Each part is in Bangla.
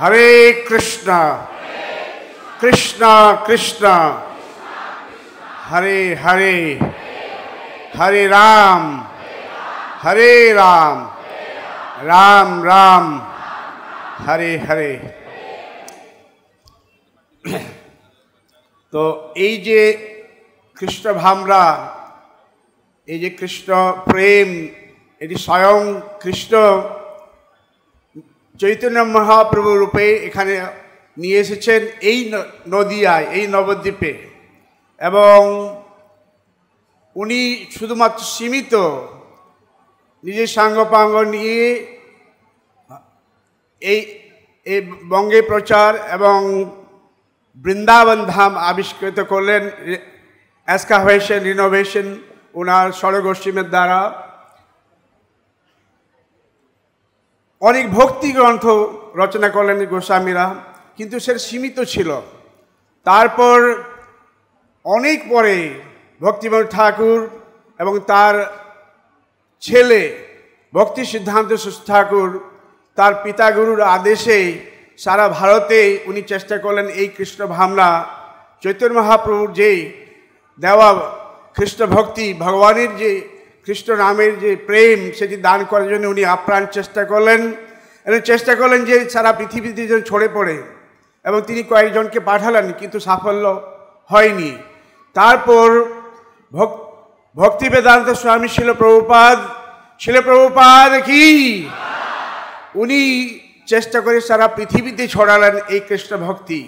হরে কৃষ্ণ কৃষ্ণ কৃষ্ণ হরে হরে হরে রাম রাম রাম হরে হরে। তো এই যে কৃষ্ণ ভামরা, এই যে কৃষ্ণ প্রেম, এটি স্বয়ং কৃষ্ণ চৈতন্য মহাপ্রভু রূপে এখানে নিয়ে এসেছেন এই নদিয়ায়, এই নবদ্বীপে। এবং উনি শুধুমাত্র সীমিত নিজের সাঙ্গপাঙ্গ নিয়ে এই বঙ্গে প্রচার এবং বৃন্দাবন ধাম আবিষ্কৃত করলেন, এক্সকাভেশন রিনোভেশন ওনার স্বরগোষ্ঠীমের দ্বারা। অনেক ভক্তি গ্রন্থ রচনা করলেন গোস্বামীরা, কিন্তু সে সীমিত ছিল। তারপর অনেক পরে ভক্তিবিনোদ ঠাকুর এবং তার ছেলে ভক্তি সিদ্ধান্ত ঠাকুর তার পিতা গুরুর আদেশে সারা ভারতে উনি চেষ্টা করলেন এই কৃষ্ণ ভাবনা, চৈতন্য মহাপ্রভুর যে দেওয়া কৃষ্ণ ভক্তি, ভগবানের যে কৃষ্ণ নামের যে প্রেম, সেটি দান করার জন্য উনি আপ্রাণ চেষ্টা করলেন। এবং চেষ্টা করলেন যে সারা পৃথিবীতে যেন ছড়ে পড়ে, এবং তিনি কয়েকজনকে পাঠালেন, কিন্তু সাফল্য হয়নি। তারপর ভক্তি বেদান্ত স্বামী শিল প্রভুপাদ কি উনি চেষ্টা করে সারা পৃথিবীতে ছড়ালেন এই কৃষ্ণ ভক্তি,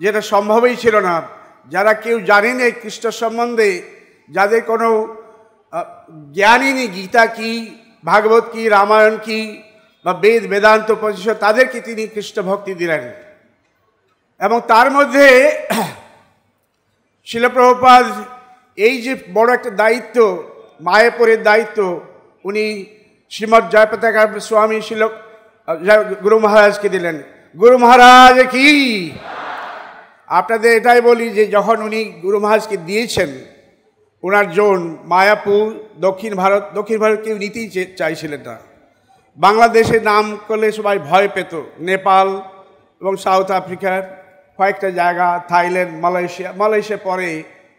যেটা সম্ভবই ছিল না। যারা কেউ জানেন এই কৃষ্ণ সম্বন্ধে, যাদের কোনো জ্ঞানই নেই, গীতা কি, ভাগবত কি, রামায়ণ কি বা বেদ বেদান্ত উপনিষদ, তাদেরকে তিনি কৃষ্ণ ভক্তি দিলেন। এবং তার মধ্যে শিল প্রভুপাদ এই যে বড় একটা দায়িত্ব, মায়াপুরের দায়িত্ব, উনি শ্রীমৎ জয়পতাকা স্বামী শিল গুরু মহারাজকে দিলেন। গুরু মহারাজ কি, আপনাদের এটাই বলি যে যখন উনি গুরু মহারাজকে দিয়েছেন, ওনার জোন মায়াপুর, দক্ষিণ ভারত কেউ নিতেই চাইছিলেন না। বাংলাদেশের নাম করলে সবাই ভয় পেত। নেপাল এবং সাউথ আফ্রিকার কয়েকটা জায়গা, থাইল্যান্ড, মালয়েশিয়া পরে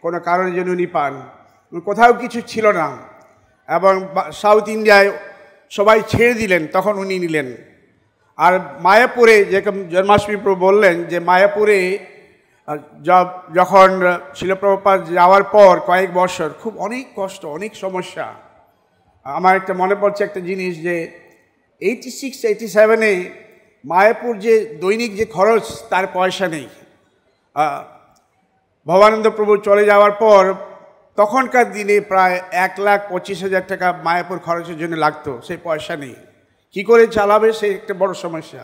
কোনো কারণের জন্য উনি পান, কোথাও কিছু ছিল না। এবং সাউথ ইন্ডিয়ায় সবাই ছেড়ে দিলেন, তখন উনি নিলেন। আর মায়াপুরে, যেরকম জন্মাষ্টমী প্রভু বললেন যে মায়াপুরে যখন শিল প্রভুপাদ যাওয়ার পর কয়েক বছর খুব অনেক কষ্ট, অনেক সমস্যা। আমার একটা মনে পড়ছে একটা জিনিস, যে 86-87-এ মায়াপুর যে দৈনিক যে খরচ, তার পয়সা নেই। ভবানন্দ প্রভু চলে যাওয়ার পর তখনকার দিনে প্রায় 1,25,000 টাকা মায়াপুর খরচের জন্য লাগতো, সেই পয়সা নেই। কি করে চালাবে, সেই একটা বড় সমস্যা।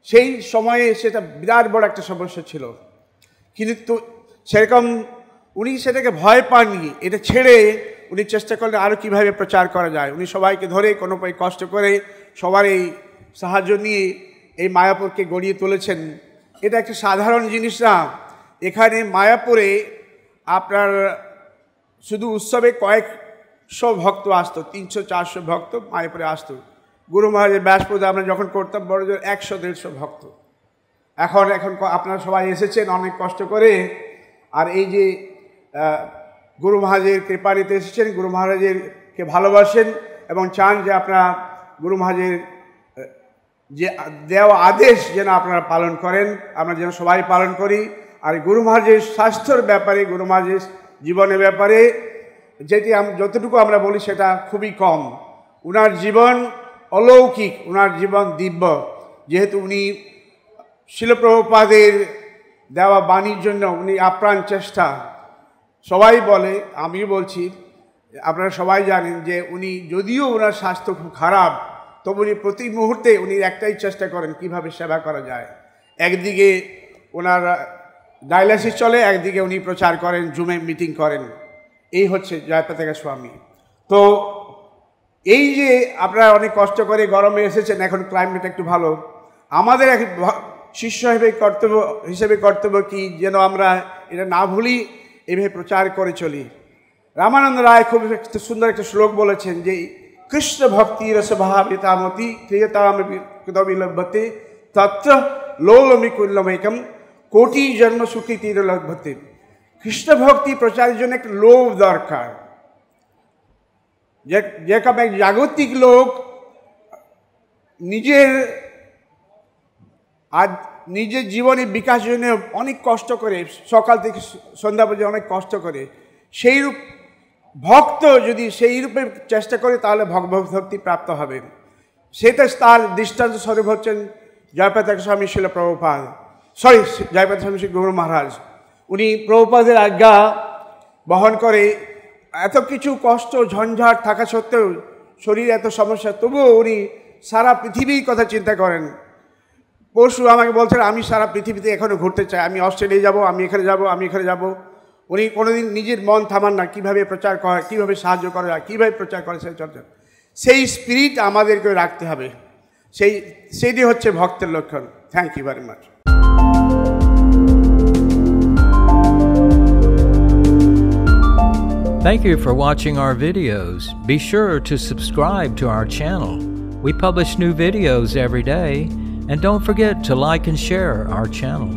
সেই সময়ে সেটা বিরাট বড় একটা সমস্যা ছিল। কিন্তু সেরকম উনি সেটাকে ভয় পাননি। এটা ছেড়ে উনি চেষ্টা করলেন আরও কীভাবে প্রচার করা যায়। উনি সবাইকে ধরে কোনো কষ্ট করে সবার এই সাহায্য নিয়ে এই মায়াপুরকে গড়িয়ে তুলেছেন। এটা একটা সাধারণ জিনিস না। এখানে মায়াপুরে আপনার শুধু উৎসবে কয়েকশো ভক্ত আসতো, 300-400 ভক্ত মায়াপুরে আসতো। গুরু মহারাজের ব্যাস পূজা আমরা যখন করতাম, বড় জোর 100-150 ভক্ত। এখন আপনারা সবাই এসেছেন অনেক কষ্ট করে, আর এই যে গুরু মহারাজের কৃপা নিতে এসেছেন, গুরু মহারাজেরকে ভালোবাসেন এবং চান যে আপনারা গুরু মহারাজের যে দেওয়া আদেশ যেন আপনারা পালন করেন, আমরা যেন সবাই পালন করি। আর গুরু মহারাজের স্বাস্থ্যর ব্যাপারে, গুরু মহারাজের জীবনের ব্যাপারে যেটি যতটুকু আমরা বলি সেটা খুবই কম। উনার জীবন অলৌকিক, উনার জীবন দিব্য। যেহেতু উনি শিল প্রভুপাদের দেওয়া বাণীর জন্য উনি আপ্রাণ চেষ্টা, সবাই বলে, আমিও বলছি, আপনারা সবাই জানেন যে উনি যদিও ওনার স্বাস্থ্য খুব খারাপ, তবু উনি প্রতি মুহূর্তে উনি একটাই চেষ্টা করেন কিভাবে সেবা করা যায়। একদিকে ওনার ডায়ালিসিস চলে, একদিকে উনি প্রচার করেন, জুমে মিটিং করেন। এই হচ্ছে জয়পতাকা স্বামী। তো এই যে আপনারা অনেক কষ্ট করে গরমে এসেছেন, এখন ক্লাইমেট একটু ভালো, আমাদের এক শিষ্য হিসেবে কর্তব্য কি যেন আমরা এটা না ভুলি, এভাবে প্রচার করে চলি। রামানন্দ রায় খুব সুন্দর একটা শ্লোক বলেছেন যে কৃষ্ণ ভক্তি রসভাবিতামতি ক্রিয়তাম কৃতবিলভ্যতে তত্র লোলমি কুল্লমেকম কোটি জন্ম সুখী তীরলভ্যতে। কৃষ্ণ ভক্তি প্রচারের জন্য একটা লোভ দরকার। যেরকম এক জাগতিক লোক নিজের জীবনের বিকাশের জন্য অনেক কষ্ট করে, সকাল থেকে সন্ধ্যা পর্যন্ত অনেক কষ্ট করে, সেইরূপ ভক্ত যদি সেই রূপে চেষ্টা করে তাহলে ভক্তি প্রাপ্ত হবে। সেটা তার দৃষ্টান্ত স্বরূপ হচ্ছেন জয়প্রতাপ স্বামী শিল প্রভুপাদ, জয়প্রতাপ স্বামী শ্রী গৌর মহারাজ। উনি প্রভুপাদের আজ্ঞা বহন করে এত কিছু কষ্ট ঝঞ্ঝাট থাকা সত্ত্বেও, শরীরে এত সমস্যা, তবুও উনি সারা পৃথিবীর কথা চিন্তা করেন। পরশু আমাকে বলছেন আমি সারা পৃথিবীতে এখনও ঘুরতে চাই, আমি অস্ট্রেলিয়া যাব, আমি এখানে যাব, আমি এখানে যাব। উনি কোনোদিন নিজের মন থামান না, কীভাবে প্রচার করা, কীভাবে সাহায্য করা যায়, কীভাবে প্রচার করে সেই চর্চা, সেই স্পিরিট আমাদেরকে রাখতে হবে। সেইটি হচ্ছে ভক্তের লক্ষণ। Thank you very much. Thank you for watching our videos. Be sure to subscribe to our channel. We publish new videos every day, and don't forget to like and share our channel.